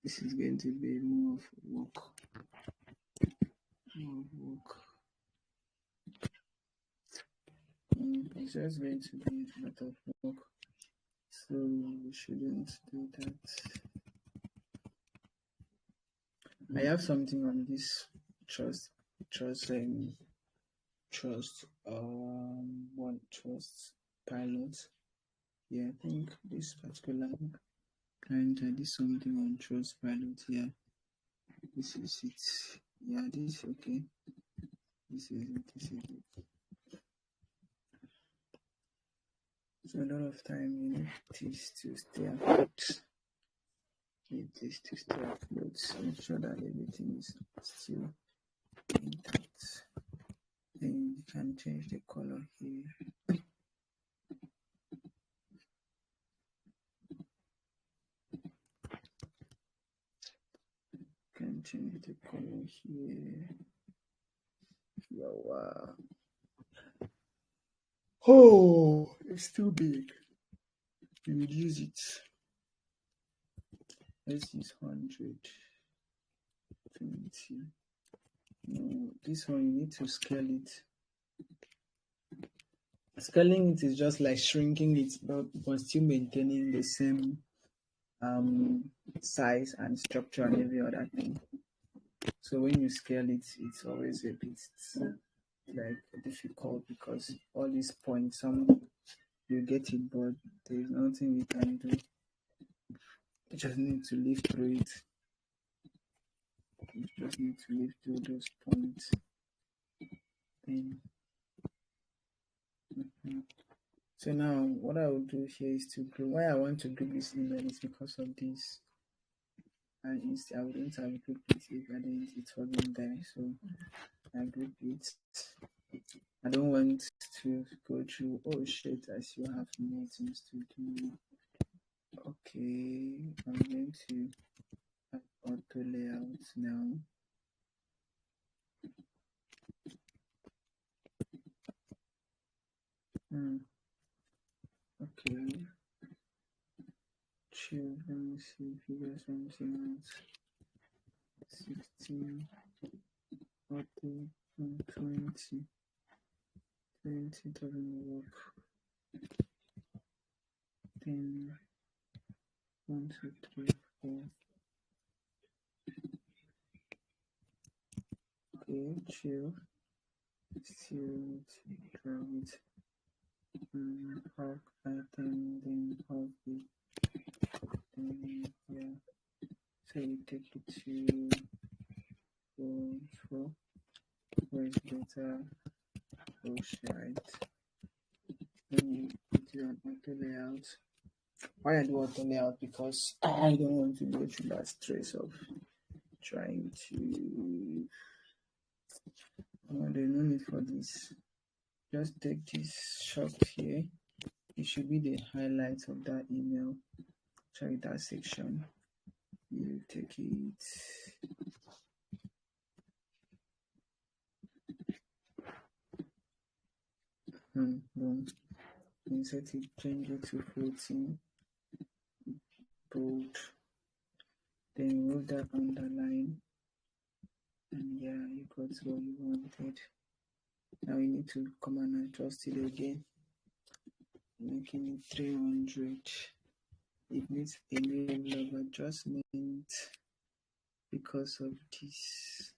S1: This is going to be more of work. It's just going to be a lot of work. So we shouldn't do that. I have something on this trust pilot. Yeah, I think this particular client I did something on trust pilot. Yeah, this is it. Yeah, this okay. This is it. So a lot of time you need this to stay afloat. Make sure that everything is still intact. Then you can change the color here. Can change the color here. Wow. Oh, it's too big. We will use it. Let's use 100. 20. No, this one you need to scale it. Scaling it is just like shrinking it, but still maintaining the same size and structure and every other thing. So when you scale it, it's always a bit like difficult because all these points, some you get it, but there's nothing you can do. You just need to live through it. You just need to live through those points. Then, so now what I will do here is to group. Why I want to group this email is because of this. And instead, I wouldn't have grouped it if it wasn't there. So I group it. I don't want to go through, oh shit, I still have more things to do. Okay, I'm going to add auto layout now. Okay. Chill, let me see if you guys want something else. 16, auto, 20. 20 doesn't work. Then 1, 2, 3, 4. Okay, chill. Still drag it. Park item, then park it. Then yeah. So you take it to 4, where's data? Push right. Then you put it on auto layout. Why I do auto layout? Because I don't want to go through that stress of trying to. There's no need for this. Just take this shot here. It should be the highlights of that email. Sorry, that section. You take it. Boom. Insert it, change it to 14. Bold. Then move that underline. And yeah, you got what you wanted. Now you need to come and adjust it again. Making it 300. It needs a new level of adjustment because of this.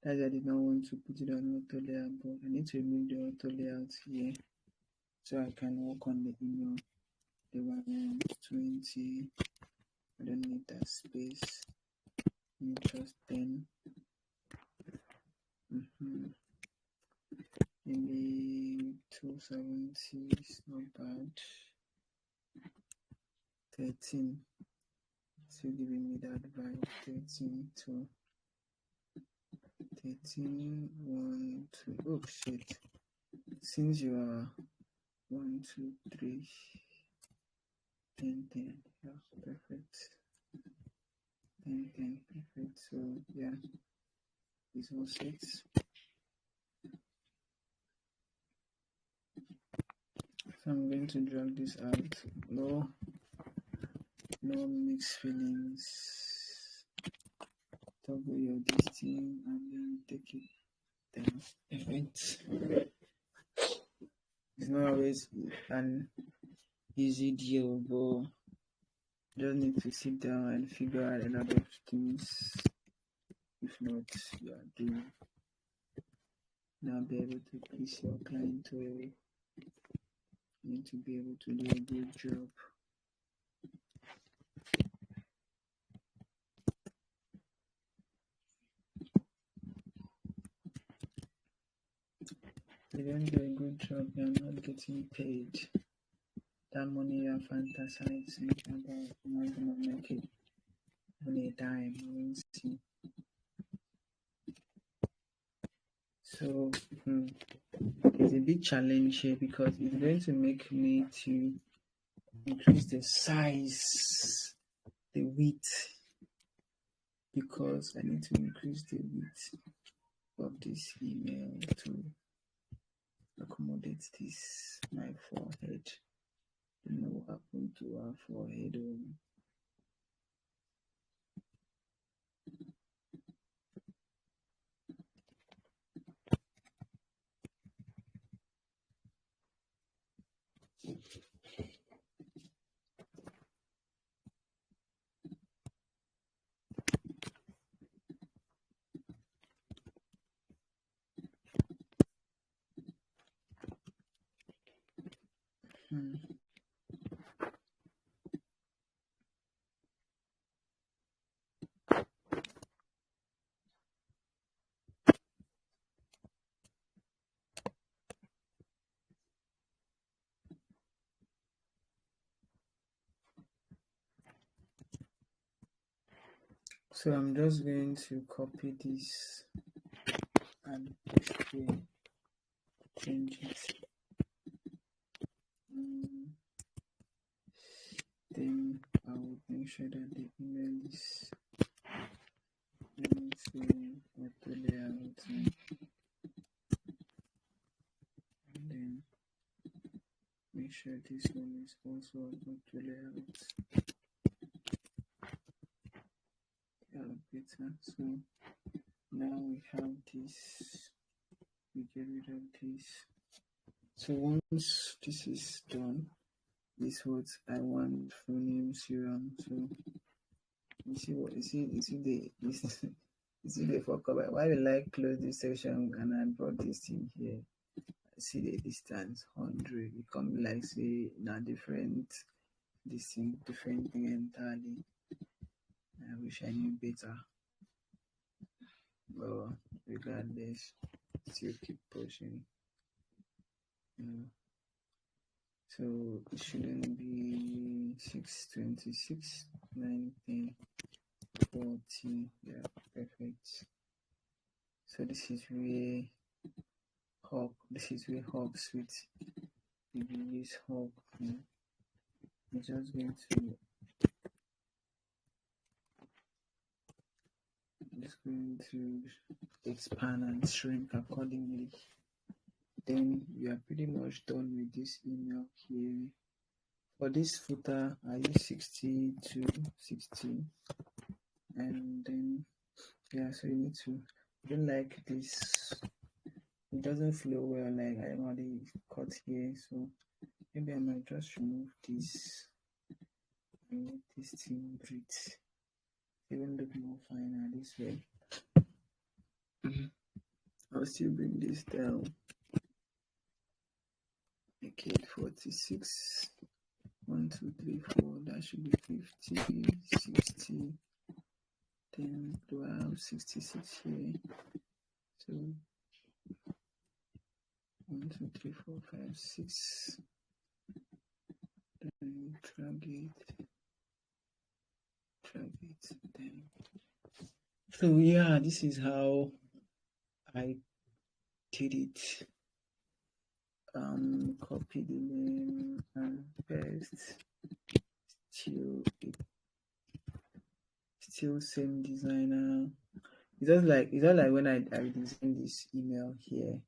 S1: That's why I did not want to put it on auto layout, but I need to remove the auto layout here so I can work on the email. The 120. I don't need that space. Need just 10. Maybe 270 is not bad. 13. Still giving me that vibe. 13 to 13, 1, 2. Oh shit. Since you are 1, 2, 3, 10, 10. Yeah, perfect. 10, 10, perfect. So yeah, this was 6. So I'm going to drag this out. No mixed feelings. Toggle your distance and then take it down. Perfect. It's not always an easy deal, but just need to sit down and figure out a lot of things. If not, you are doomed. Now be able to please your client well. You need to be able to do a good job. If you don't do a good job, you're not getting paid. That money you're fantasizing about, you're not gonna make it on a dime. You won't see. So it's a big challenge here because it's going to make me to increase the size, the width, because I need to increase the width of this email to accommodate this, my forehead. You know what happened to our forehead. So I'm just going to copy this and paste here, change it. Then I would make sure that the email is into auto layout, and then make sure this one is also auto layout. Better. So now we have this, we get rid of this. So once this is done, this is what I want full name serum. So you see what you see the you see the fuck up. Why did I close this section and I brought this thing here? I see the distance 100. It come like say now different this thing different thing entirely. I wish I knew better. But regardless, still keep pushing. So it shouldn't be 626, 19, 40. Yeah, perfect. So this is where Hawk Suite. If you use Hawk, I'm just going to expand and shrink accordingly. Then we are pretty much done with this email here. For this footer, I use 60 to 60, and then yeah, so you need to, I don't like this, it doesn't flow well, like I already cut here, so maybe I might just remove this and make this thing breathe, even look more finer this way. I'll still bring this down, make it 46, 1, 2, 3, 4, that should be 50, 60, then do I have 66 here? So 1, 2, 3, 4, 5, 6. Then drag it. Then. So yeah, this is how I did it. Copy the name and paste. Still same designer. It's just like when I designed this email here.